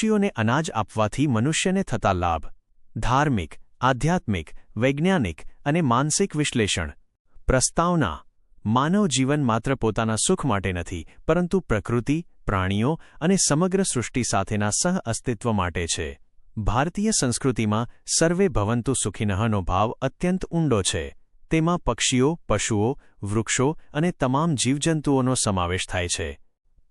પક્ષીઓને અનાજ આપવાથી મનુષ્યને થતા લાભ. ધાર્મિક, આધ્યાત્મિક, વૈજ્ઞાનિક અને માનસિક વિશ્લેષણ. પ્રસ્તાવના: માનવ જીવન માત્ર પોતાના સુખ માટે નથી, પરંતુ પ્રકૃતિ, પ્રાણીઓ અને સમગ્ર સૃષ્ટિ સાથેના સહ-અસ્તિત્વ માટે છે. ભારતીય સંસ્કૃતિમાં સર્વે ભવંતુ સુખિનઃનો ભાવ અત્યંત ઊંડો છે. તેમાં પક્ષીઓ, પશુઓ, વૃક્ષો અને તમામ જીવજંતુઓનો સમાવેશ થાય છે.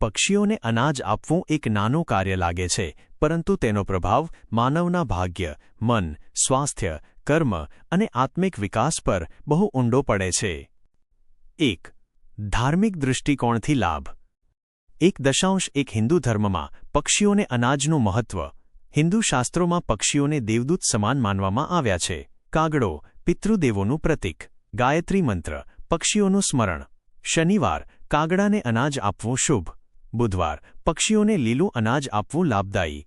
પક્ષીઓને અનાજ આપવું એક નાનું કાર્ય લાગે છે, પરંતુ તેનો પ્રભાવ માનવના ભાગ્ય, મન, સ્વાસ્થ્ય, કર્મ અને આત્મિક વિકાસ પર બહુ ઊંડો પડે છે. 1. ધાર્મિક દૃષ્ટિકોણથી લાભ. 1.1 હિન્દુ ધર્મમાં પક્ષીઓને અનાજનું મહત્વ. હિન્દુ શાસ્ત્રોમાં પક્ષીઓને દેવદૂત સમાન માનવામાં આવ્યા છે. કાગડો, પિતૃદેવોનું પ્રતીક. ગાયત્રી મંત્ર, પક્ષીઓનું સ્મરણ. શનિવાર, કાગડાને અનાજ આપવું શુભ. બુધવાર, પક્ષીઓને લીલું અનાજ આપવું લાભદાયી.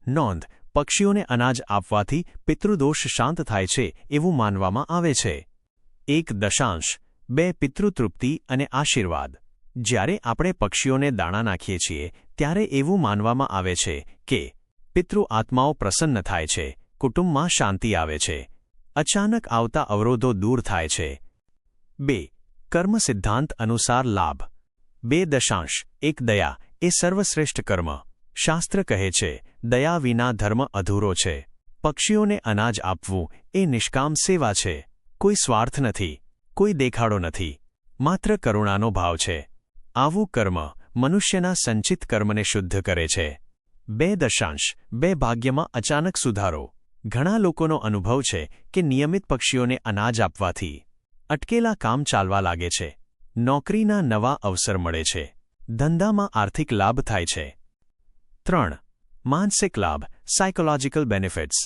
નોંધ: પક્ષીઓને અનાજ આપવાથી પિતૃદોષ શાંત થાય છે એવું માનવામાં આવે છે. 1.2 પિતૃતૃપ્તિ અને આશીર્વાદ. જ્યારે આપણે પક્ષીઓને દાણા નાખીએ છીએ ત્યારે એવું માનવામાં આવે છે કે પિતૃ આત્માઓ પ્રસન્ન થાય છે, કુટુંબમાં શાંતિ આવે છે. અચાનક આવતા અવરોધો દૂર થાય છે. 2. કર્મ સિદ્ધાંત અનુસાર લાભ. 2.1 દયા એ સર્વશ્રેષ્ઠ કર્મ. શાસ્ત્ર કહે છે, દયા વિના ધર્મ અધૂરો છે. પક્ષીઓને અનાજ આપવું એ નિષ્કામ સેવા છે. કોઈ સ્વાર્થ નથી, કોઈ દેખાડો નથી, માત્ર કરુણાનો ભાવ છે. આવું કર્મ મનુષ્યના સંચિત કર્મને શુદ્ધ કરે છે. 2.2 ભાગ્યમાં અચાનક સુધારો. ઘણા લોકોનો અનુભવ છે કે નિયમિત પક્ષીઓને અનાજ આપવાથી અટકેલા કામ ચાલવા લાગે છે, નોકરીના નવા અવસર મળે છે, ધંધામાં આર્થિક લાભ થાય છે. 3. માનસિક લાભ, સાયકોલોજીકલ બેનિફિટ્સ.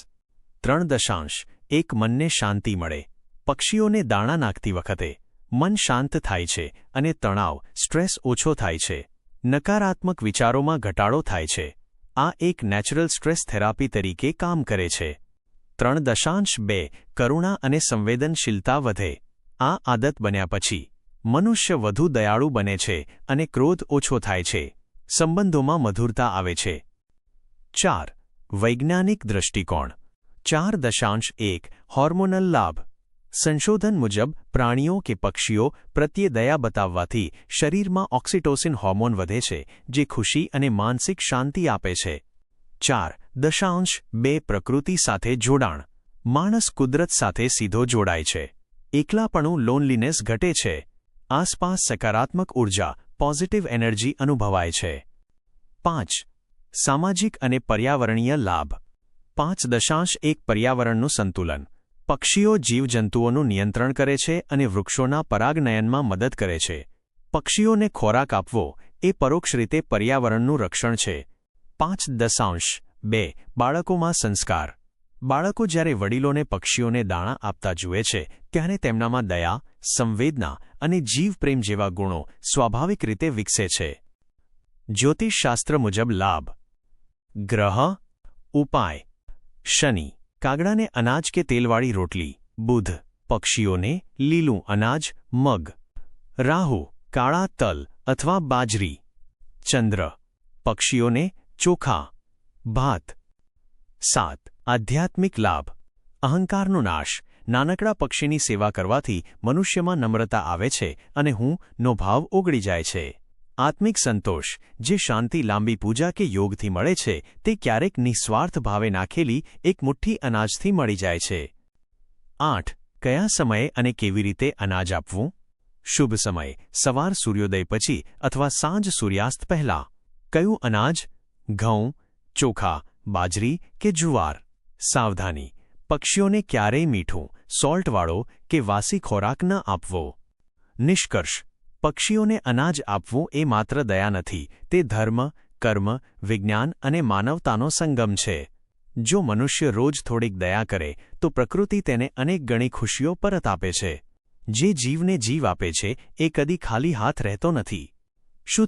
3.1 મનને શાંતિ મળે. પક્ષીઓને દાણા નાખતી વખતે મન શાંત થાય છે અને તણાવ, સ્ટ્રેસ ઓછો થાય છે. નકારાત્મક વિચારોમાં ઘટાડો થાય છે. આ એક નેચરલ સ્ટ્રેસ થેરાપી તરીકે કામ કરે છે. 3.2 કરુણા અને સંવેદનશીલતા વધે. આ આદત બન્યા પછી મનુષ્ય વધુ દયાળુ બને છે અને ક્રોધ ઓછો થાય છે. સંબંધોમાં મધુરતા આવે છે. 4. વૈજ્ઞાનિક દૃષ્ટિકોણ. 4.1 હોર્મોનલ લાભ. સંશોધન મુજબ પ્રાણીઓ કે પક્ષીઓ પ્રત્યે દયા બતાવવાથી શરીરમાં ઓક્સિટોસિન હોર્મોન વધે છે, જે ખુશી અને માનસિક શાંતિ આપે છે. 4.2 પ્રકૃતિ સાથે જોડાણ. માણસ કુદરત સાથે સીધો જોડાય છે. એકલાપણું, લોનલીનેસ ઘટે છે. આસપાસ સકારાત્મક ઉર્જા, પોઝિટિવ એનર્જી અનુભવાય છે. 5. સામાજિક અને પર્યાવરણીય લાભ. 5.1 પર્યાવરણનું સંતુલન. પક્ષીઓ જીવજંતુઓનું નિયંત્રણ કરે છે અને વૃક્ષોના પરાગનયનમાં મદદ કરે છે. પક્ષીઓને ખોરાક આપવો એ પરોક્ષ રીતે પર્યાવરણનું રક્ષણ છે. 5.2 બાળકોમાં સંસ્કાર. બાળકો જ્યારે વડીલોને પક્ષીઓને દાણા આપતા જુએ છે ત્યારે તેમનામાં દયા, સંવેદના અને જીવપ્રેમ જેવા ગુણો સ્વાભાવિક રીતે વિકસે છે. જ્યોતિષશાસ્ત્ર મુજબ લાભ. ગ્રહ ઉપાય. શનિ, કાગડાને અનાજ કે તેલવાળી રોટલી. બુધ, પક્ષીઓને લીલું અનાજ, મગ. રાહુ, કાળા તલ અથવા બાજરી. ચંદ્ર, પક્ષીઓને ચોખા, ભાત. 7. આધ્યાત્મિક લાભ. અહંકારનો નાશ. નાનકડા પક્ષીની સેવા કરવાથી મનુષ્યમાં નમ્રતા આવે છે અને હું નો ભાવ ઓગળી જાય છે. આત્મિક સંતોષ. જે શાંતિ લાંબી પૂજા કે યોગથી મળે છે તે ક્યારેક નિસ્વાર્થ ભાવે નાખેલી એક મુઠ્ઠી અનાજથી મળી જાય છે. 8. કયા સમયે અને કેવી રીતે અનાજ આપવું? શુભ સમય: સવાર સૂર્યોદય પછી અથવા સાંજ સૂર્યાસ્ત પહેલા. કયું અનાજ? ઘઉં, ચોખા, બાજરી કે જુવાર. સાવધાની: પક્ષીઓને ક્યારેય મીઠું, સોલ્ટવાળો કે વાસી ખોરાક ન આપવો. નિષ્કર્ષ: પક્ષીઓને અનાજ આપવું એ માત્ર દયા નથી, તે ધર્મ, કર્મ, વિજ્ઞાન અને માનવતાનો સંગમ છે. જો મનુષ્ય રોજ થોડીક દયા કરે તો પ્રકૃતિ તેને અનેક ગણી ખુશીઓ પરત આપે છે. જે જીવને જીવ આપે છે એ કદી ખાલી હાથ રહેતો નથી. શું